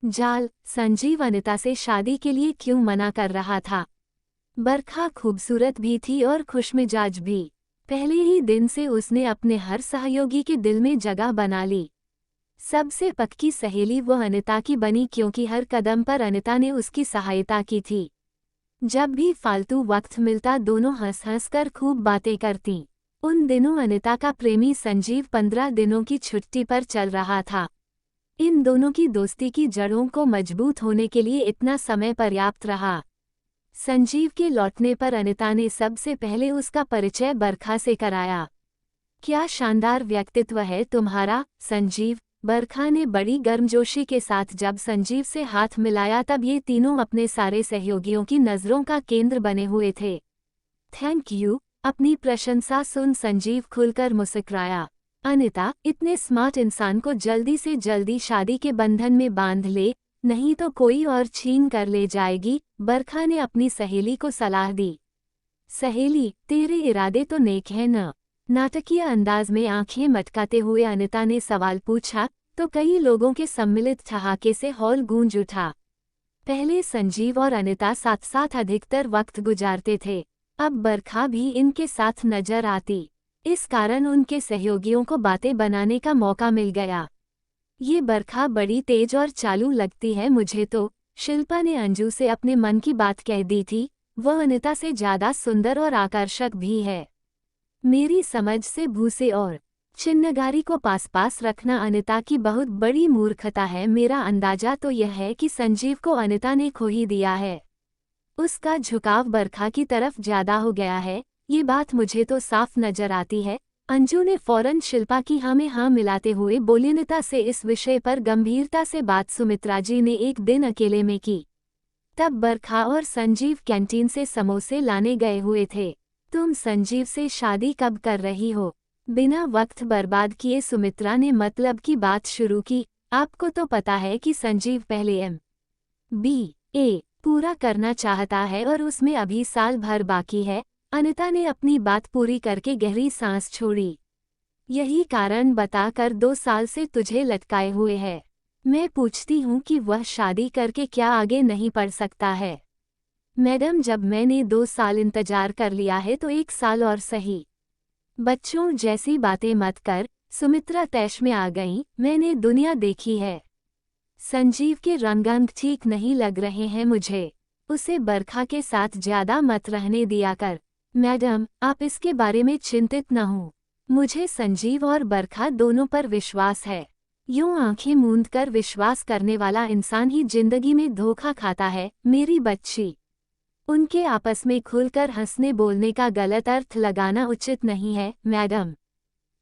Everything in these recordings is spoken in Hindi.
जाल। संजीव अनिता से शादी के लिए क्यों मना कर रहा था? बरखा खूबसूरत भी थी और खुशमिजाज भी। पहले ही दिन से उसने अपने हर सहयोगी के दिल में जगह बना ली। सबसे पक्की सहेली वो अनिता की बनी क्योंकि हर कदम पर अनिता ने उसकी सहायता की थी। जब भी फालतू वक्त मिलता दोनों हंस हंस कर खूब बातें करतीं। उन दिनों अनिता का प्रेमी संजीव 15 दिनों की छुट्टी पर चल रहा था। इन दोनों की दोस्ती की जड़ों को मजबूत होने के लिए इतना समय पर्याप्त रहा। संजीव के लौटने पर अनिता ने सबसे पहले उसका परिचय बरखा से कराया। क्या शानदार व्यक्तित्व है तुम्हारा, संजीव। बरखा ने बड़ी गर्मजोशी के साथ जब संजीव से हाथ मिलाया तब ये तीनों अपने सारे सहयोगियों की नज़रों का केंद्र बने हुए थे। Thank you. अपनी प्रशंसा सुन संजीव खुलकर मुस्कुराया। अनिता, इतने स्मार्ट इंसान को जल्दी से जल्दी शादी के बंधन में बांध ले, नहीं तो कोई और छीन कर ले जाएगी, बरखा ने अपनी सहेली को सलाह दी। सहेली, तेरे इरादे तो नेक हैं न? नाटकीय अंदाज में आंखें मटकाते हुए अनिता ने सवाल पूछा तो कई लोगों के सम्मिलित ठहाके से हॉल गूंज उठा। पहले संजीव और अनिता साथ साथ अधिकतर वक्त गुजारते थे, अब बरखा भी इनके साथ नजर आती। इस कारण उनके सहयोगियों को बातें बनाने का मौका मिल गया। ये बरखा बड़ी तेज और चालू लगती है मुझे तो, शिल्पा ने अंजू से अपने मन की बात कह दी थी। वह अनिता से ज्यादा सुंदर और आकर्षक भी है। मेरी समझ से भूसे और चिन्नगारी को पास पास रखना अनिता की बहुत बड़ी मूर्खता है। मेरा अंदाजा तो यह है कि संजीव को अनिता ने खो ही दिया है। उसका झुकाव बरखा की तरफ ज्यादा हो गया है, ये बात मुझे तो साफ नजर आती है। अंजू ने फौरन शिल्पा की हाँ में हाँ मिलाते हुए बोली। अनिता से इस विषय पर गंभीरता से बात सुमित्रा जी ने एक दिन अकेले में की। तब बरखा और संजीव कैंटीन से समोसे लाने गए हुए थे। तुम संजीव से शादी कब कर रही हो? बिना वक्त बर्बाद किए सुमित्रा ने मतलब की बात शुरू की। आपको तो पता है कि संजीव पहले MBA पूरा करना चाहता है और उसमें अभी साल भर बाकी है। अनिता ने अपनी बात पूरी करके गहरी सांस छोड़ी। यही कारण बताकर 2 साल से तुझे लटकाए हुए है। मैं पूछती हूँ कि वह शादी करके क्या आगे नहीं बढ़ सकता है? मैडम, जब मैंने 2 साल इंतजार कर लिया है तो 1 साल और सही। बच्चों जैसी बातें मत कर, सुमित्रा तैश में आ गईं। मैंने दुनिया देखी है। संजीव के रंग ठीक नहीं लग रहे हैं मुझे। उसे बरखा के साथ ज्यादा मत रहने दिया कर। मैडम, आप इसके बारे में चिंतित न हो। मुझे संजीव और बरखा दोनों पर विश्वास है। यूं आंखें मूंद कर विश्वास करने वाला इंसान ही जिंदगी में धोखा खाता है। मेरी बच्ची। उनके आपस में खुलकर हंसने बोलने का गलत अर्थ लगाना उचित नहीं है, मैडम।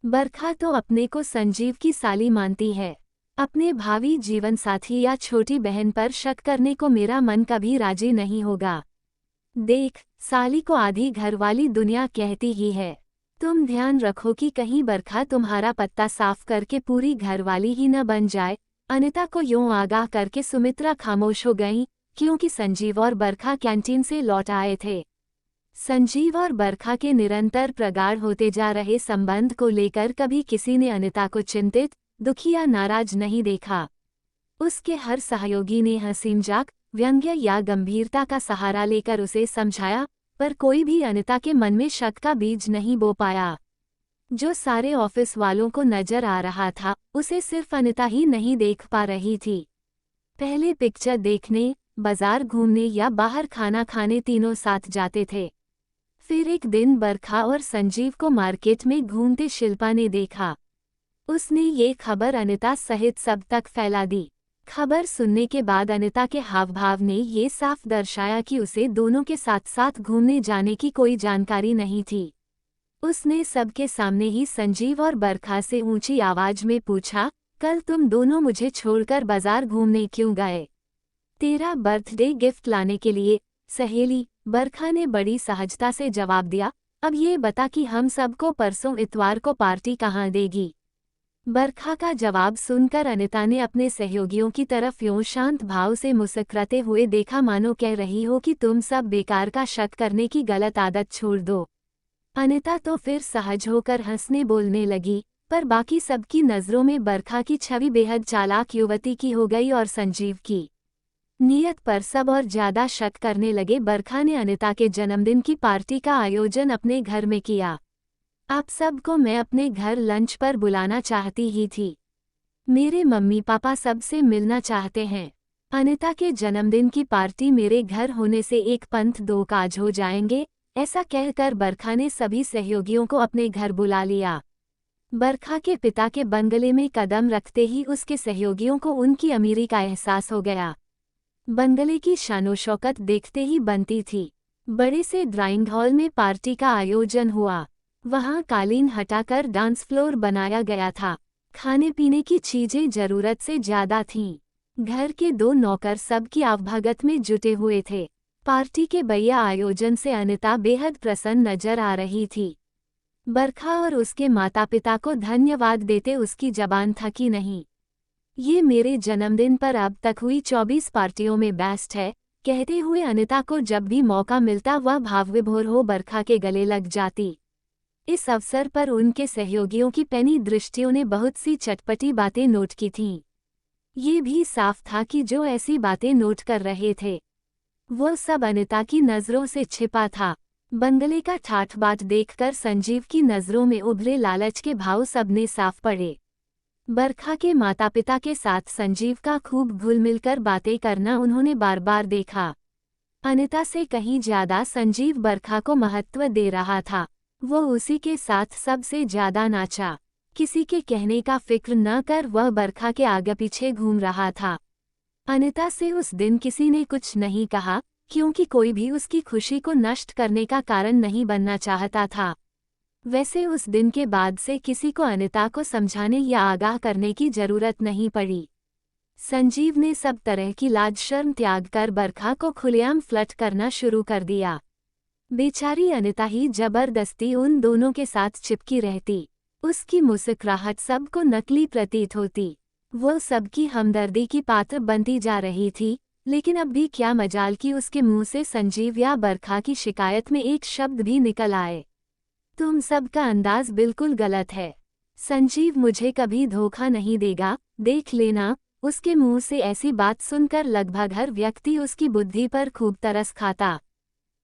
बरखा तो अपने को संजीव की साली मानती है। अपने भावी जीवन साथी या छोटी बहन पर शक करने को मेरा मन कभी राजी नहीं होगा। देख, साली को आधी घरवाली दुनिया कहती ही है। तुम ध्यान रखो कि कहीं बरखा तुम्हारा पत्ता साफ करके पूरी घरवाली ही न बन जाए। अनिता को यूं आगाह करके सुमित्रा खामोश हो गईं, क्योंकि संजीव और बरखा कैंटीन से लौट आए थे। संजीव और बरखा के निरंतर प्रगाढ़ होते जा रहे संबंध को लेकर कभी किसी ने अनिता को चिंतित, दुखी या नाराज नहीं देखा। उसके हर सहयोगी ने हंसी मजाक, व्यंग्य या गंभीरता का सहारा लेकर उसे समझाया, पर कोई भी अनिता के मन में शक का बीज नहीं बो पाया। जो सारे ऑफिस वालों को नजर आ रहा था, उसे सिर्फ अनिता ही नहीं देख पा रही थी। पहले पिक्चर देखने, बाजार घूमने या बाहर खाना खाने तीनों साथ जाते थे। फिर एक दिन बरखा और संजीव को मार्केट में घूमते शिल्पा ने देखा। उसने ये खबर अनिता सहित सब तक फैला दी। खबर सुनने के बाद अनिता के हाव भाव ने ये साफ दर्शाया कि उसे दोनों के साथ साथ घूमने जाने की कोई जानकारी नहीं थी। उसने सबके सामने ही संजीव और बरखा से ऊंची आवाज में पूछा, कल तुम दोनों मुझे छोड़कर बाजार घूमने क्यों गए? तेरा बर्थडे गिफ्ट लाने के लिए, सहेली। बरखा ने बड़ी सहजता से जवाब दिया। अब ये बता कि हम सबको परसों इतवार को पार्टी कहाँ देगी? बरखा का जवाब सुनकर अनिता ने अपने सहयोगियों की तरफ यूं शांत भाव से मुस्कुराते हुए देखा मानो कह रही हो कि तुम सब बेकार का शक करने की गलत आदत छोड़ दो। अनिता तो फिर सहज होकर हंसने बोलने लगी। पर बाकी सबकी नज़रों में बरखा की छवि बेहद चालाक युवती की हो गई और संजीव की नीयत पर सब और ज्यादा शक करने लगे। बरखा ने अनिता के जन्मदिन की पार्टी का आयोजन अपने घर में किया। आप सबको मैं अपने घर लंच पर बुलाना चाहती ही थी। मेरे मम्मी पापा सबसे मिलना चाहते हैं। अनिता के जन्मदिन की पार्टी मेरे घर होने से एक पंथ दो काज हो जाएंगे, ऐसा कहकर बरखा ने सभी सहयोगियों को अपने घर बुला लिया। बरखा के पिता के बंगले में कदम रखते ही उसके सहयोगियों को उनकी अमीरी का एहसास हो गया। बंगले की शानो शौकत देखते ही बनती थी। बड़े से ड्राइंग हॉल में पार्टी का आयोजन हुआ। वहां कालीन हटाकर डांस फ्लोर बनाया गया था। खाने पीने की चीजें जरूरत से ज्यादा थीं। घर के दो नौकर सबकी आवभगत में जुटे हुए थे। पार्टी के भैया आयोजन से अनिता बेहद प्रसन्न नजर आ रही थी। बरखा और उसके माता पिता को धन्यवाद देते उसकी जबान थकी नहीं। ये मेरे जन्मदिन पर अब तक हुई 24 पार्टियों में बेस्ट है, कहते हुए अनिता को जब भी मौका मिलता वह भावविभोर हो बरखा के गले लग जाती। इस अवसर पर उनके सहयोगियों की पैनी दृष्टियों ने बहुत सी चटपटी बातें नोट की थीं। ये भी साफ था कि जो ऐसी बातें नोट कर रहे थे वो सब अनिता की नज़रों से छिपा था। बंगले का ठाठ बाट देखकर संजीव की नज़रों में उभरे लालच के भाव सबने साफ पड़े। बरखा के माता पिता के साथ संजीव का खूब घुल मिलकर बातें करना उन्होंने बार बार देखा। अनिता से कहीं ज्यादा संजीव बरखा को महत्व दे रहा था। वो उसी के साथ सबसे ज्यादा नाचा। किसी के कहने का फिक्र न कर वह बरखा के आगे पीछे घूम रहा था। अनिता से उस दिन किसी ने कुछ नहीं कहा, क्योंकि कोई भी उसकी खुशी को नष्ट करने का कारण नहीं बनना चाहता था। वैसे उस दिन के बाद से किसी को अनिता को समझाने या आगाह करने की जरूरत नहीं पड़ी। संजीव ने सब तरह की लाज शर्म त्याग कर बरखा को खुलेआम फ्लर्ट करना शुरू कर दिया। बेचारी अनिता ही जबरदस्ती उन दोनों के साथ चिपकी रहती। उसकी मुस्कुराहट सबको नकली प्रतीत होती। वो सबकी हमदर्दी की पात्र बनती जा रही थी, लेकिन अब भी क्या मजाल कि उसके मुंह से संजीव या बरखा की शिकायत में एक शब्द भी निकल आए। तुम सबका अंदाज बिल्कुल गलत है। संजीव मुझे कभी धोखा नहीं देगा, देख लेना। उसके मुंह से ऐसी बात सुनकर लगभग हर व्यक्ति उसकी बुद्धि पर खूब तरस खाता।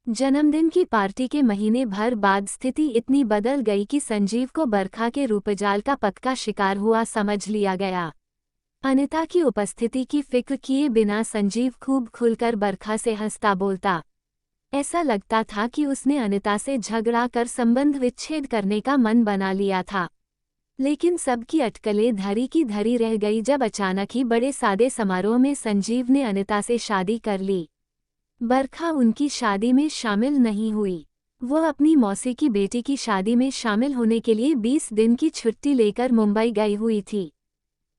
जन्मदिन की पार्टी के महीने भर बाद स्थिति इतनी बदल गई कि संजीव को बरखा के रूपजाल का पक्का शिकार हुआ समझ लिया गया। अनिता की उपस्थिति की फिक्र किए बिना संजीव खूब खुलकर बरखा से हंसता बोलता। ऐसा लगता था कि उसने अनिता से झगड़ा कर संबंध विच्छेद करने का मन बना लिया था। लेकिन सबकी अटकलें धरी की धरी रह गई जब अचानक ही बड़े सादे समारोह में संजीव ने अनिता से शादी कर ली। बरखा उनकी शादी में शामिल नहीं हुई। वो अपनी मौसी की बेटी की शादी में शामिल होने के लिए 20 दिन की छुट्टी लेकर मुंबई गई हुई थी।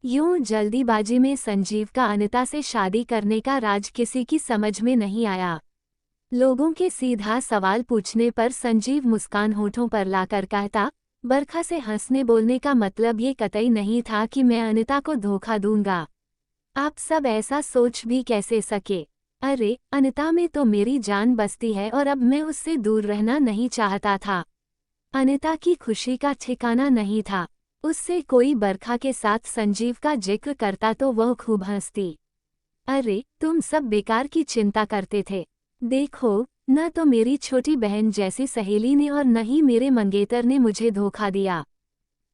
यूं जल्दीबाजी में संजीव का अनिता से शादी करने का राज किसी की समझ में नहीं आया। लोगों के सीधा सवाल पूछने पर संजीव मुस्कान होठों पर लाकर कहता, बरखा से हंसने बोलने का मतलब ये कतई नहीं था कि मैं अनिता को धोखा दूंगा। आप सब ऐसा सोच भी कैसे सके? अरे, अनिता में तो मेरी जान बसती है और अब मैं उससे दूर रहना नहीं चाहता था। अनिता की खुशी का ठिकाना नहीं था। उससे कोई बरखा के साथ संजीव का जिक्र करता तो वह खूब हंसती। अरे, तुम सब बेकार की चिंता करते थे। देखो, न तो मेरी छोटी बहन जैसी सहेली ने और न ही मेरे मंगेतर ने मुझे धोखा दिया।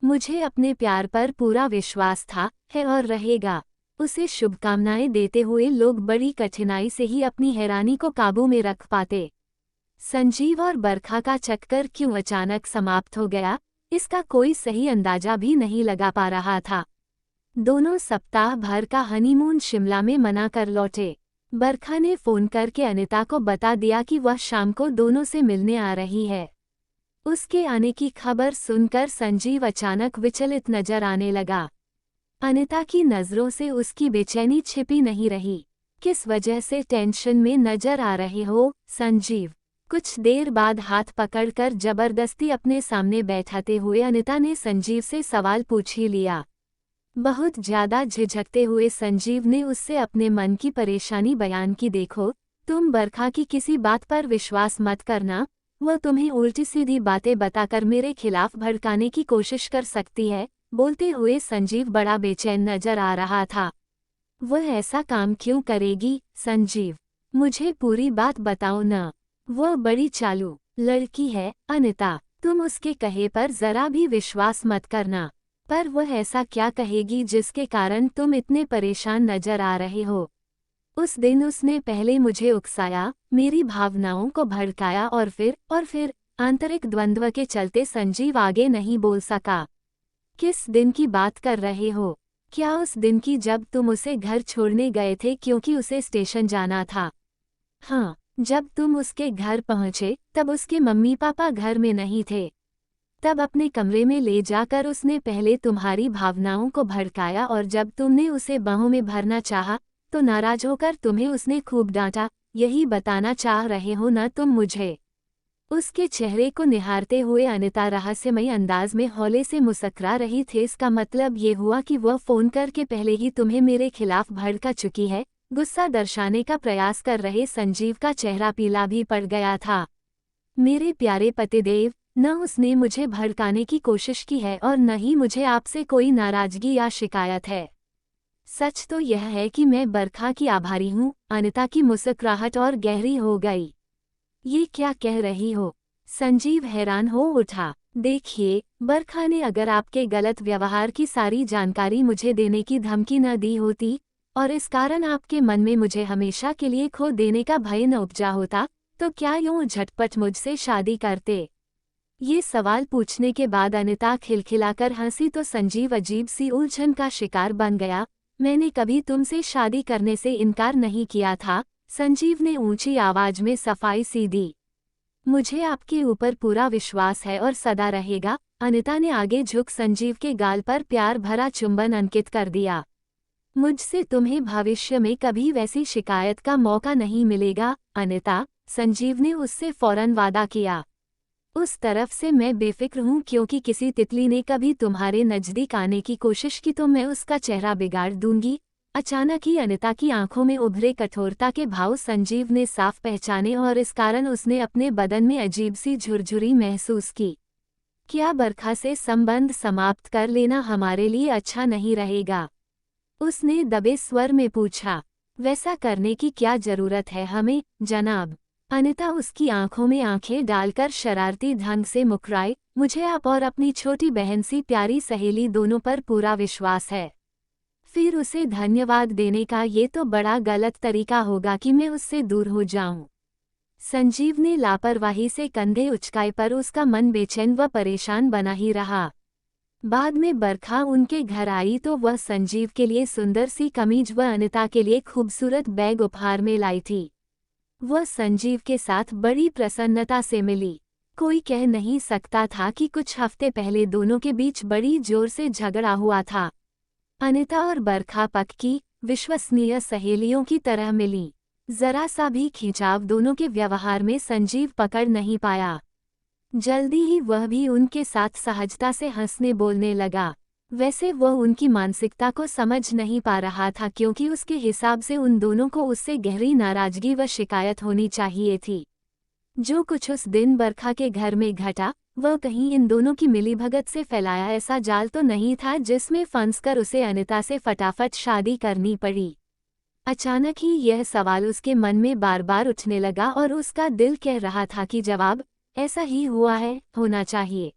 मुझे अपने प्यार पर पूरा विश्वास था, है और रहेगा। उसे शुभकामनाएं देते हुए लोग बड़ी कठिनाई से ही अपनी हैरानी को काबू में रख पाते। संजीव और बरखा का चक्कर क्यों अचानक समाप्त हो गया, इसका कोई सही अंदाजा भी नहीं लगा पा रहा था। दोनों सप्ताह भर का हनीमून शिमला में मना कर लौटे। बरखा ने फोन करके अनिता को बता दिया कि वह शाम को दोनों से मिलने आ रही है। उसके आने की खबर सुनकर संजीव अचानक विचलित नजर आने लगा। अनिता की नज़रों से उसकी बेचैनी छिपी नहीं रही। किस वजह से टेंशन में नजर आ रहे हो, संजीव? कुछ देर बाद हाथ पकड़कर जबरदस्ती अपने सामने बैठाते हुए अनिता ने संजीव से सवाल पूछ ही लिया। बहुत ज्यादा झिझकते हुए संजीव ने उससे अपने मन की परेशानी बयान की। देखो, तुम बरखा की किसी बात पर विश्वास मत करना। वह तुम्हें उल्टी सीधी बातें बताकर मेरे खिलाफ भड़काने की कोशिश कर सकती है, बोलते हुए संजीव बड़ा बेचैन नजर आ रहा था। वह ऐसा काम क्यों करेगी संजीव? मुझे पूरी बात बताओ न। वह बड़ी चालू लड़की है अनिता, तुम उसके कहे पर जरा भी विश्वास मत करना। पर वह ऐसा क्या कहेगी जिसके कारण तुम इतने परेशान नजर आ रहे हो? उस दिन उसने पहले मुझे उकसाया, मेरी भावनाओं को भड़काया और फिर आंतरिक द्वंद्व के चलते संजीव आगे नहीं बोल सका। किस दिन की बात कर रहे हो? क्या उस दिन की जब तुम उसे घर छोड़ने गए थे क्योंकि उसे स्टेशन जाना था? हाँ, जब तुम उसके घर पहुंचे तब उसके मम्मी पापा घर में नहीं थे। तब अपने कमरे में ले जाकर उसने पहले तुम्हारी भावनाओं को भड़काया और जब तुमने उसे बाहों में भरना चाहा तो नाराज होकर तुम्हें उसने खूब डांटा। यही बताना चाह रहे हो ना तुम मुझे? उसके चेहरे को निहारते हुए अनिता रहस्यमयी अंदाज में हौले से मुस्कुरा रही थी। इसका मतलब ये हुआ कि वह फोन करके पहले ही तुम्हें मेरे खिलाफ भड़का चुकी है। गुस्सा दर्शाने का प्रयास कर रहे संजीव का चेहरा पीला भी पड़ गया था। मेरे प्यारे पतिदेव, न उसने मुझे भड़काने की कोशिश की है और न ही मुझे आपसे कोई नाराजगी या शिकायत है। सच तो यह है कि मैं बरखा की आभारी हूँ। अनिता की मुस्कुराहट और गहरी हो गई। ये क्या कह रही हो? संजीव हैरान हो उठा। देखिए बरखा ने अगर आपके गलत व्यवहार की सारी जानकारी मुझे देने की धमकी न दी होती और इस कारण आपके मन में मुझे हमेशा के लिए खो देने का भय न उपजा होता तो क्या यूं झटपट मुझसे शादी करते? ये सवाल पूछने के बाद अनिता खिलखिलाकर हंसी तो संजीव अजीब सी उलझन का शिकार बन गया। मैंने कभी तुमसे शादी करने से इनकार नहीं किया था, संजीव ने ऊंची आवाज में सफाई सी दी। मुझे आपके ऊपर पूरा विश्वास है और सदा रहेगा। अनिता ने आगे झुक संजीव के गाल पर प्यार भरा चुंबन अंकित कर दिया। मुझसे तुम्हें भविष्य में कभी वैसी शिकायत का मौका नहीं मिलेगा अनिता, संजीव ने उससे फौरन वादा किया। उस तरफ से मैं बेफिक्र हूँ क्योंकि किसी तितली ने कभी तुम्हारे नजदीक आने की कोशिश की तो मैं उसका चेहरा बिगाड़ दूंगी। अचानक ही अनिता की आंखों में उभरे कठोरता के भाव संजीव ने साफ पहचाने और इस कारण उसने अपने बदन में अजीब सी झुरझुरी महसूस की। क्या बरखा से संबंध समाप्त कर लेना हमारे लिए अच्छा नहीं रहेगा? उसने दबे स्वर में पूछा। वैसा करने की क्या जरूरत है हमें, जनाब? अनिता उसकी आंखों में आंखें डालकर शरारती ढंग से मुस्कुराई। मुझे आप और अपनी छोटी बहन सी प्यारी सहेली दोनों पर पूरा विश्वास है। फिर उसे धन्यवाद देने का ये तो बड़ा गलत तरीका होगा कि मैं उससे दूर हो जाऊं। संजीव ने लापरवाही से कंधे उचकाए पर उसका मन बेचैन व परेशान बना ही रहा। बाद में बरखा उनके घर आई तो वह संजीव के लिए सुंदर सी कमीज व अनिता के लिए खूबसूरत बैग उपहार में लाई थी। वह संजीव के साथ बड़ी प्रसन्नता से मिली। कोई कह नहीं सकता था कि कुछ हफ्ते पहले दोनों के बीच बड़ी जोर से झगड़ा हुआ था। अनिता और बरखा पक्की विश्वसनीय सहेलियों की तरह मिली। जरा सा भी खिंचाव दोनों के व्यवहार में संजीव पकड़ नहीं पाया। जल्दी ही वह भी उनके साथ सहजता से हंसने बोलने लगा। वैसे वह उनकी मानसिकता को समझ नहीं पा रहा था क्योंकि उसके हिसाब से उन दोनों को उससे गहरी नाराजगी व शिकायत होनी चाहिए थी। जो कुछ उस दिन बरखा के घर में घटा वह कहीं इन दोनों की मिलीभगत से फैलाया ऐसा जाल तो नहीं था जिसमें फंसकर उसे अनिता से फटाफट शादी करनी पड़ी। अचानक ही यह सवाल उसके मन में बार बार उठने लगा और उसका दिल कह रहा था कि जवाब ऐसा ही हुआ है, होना चाहिए।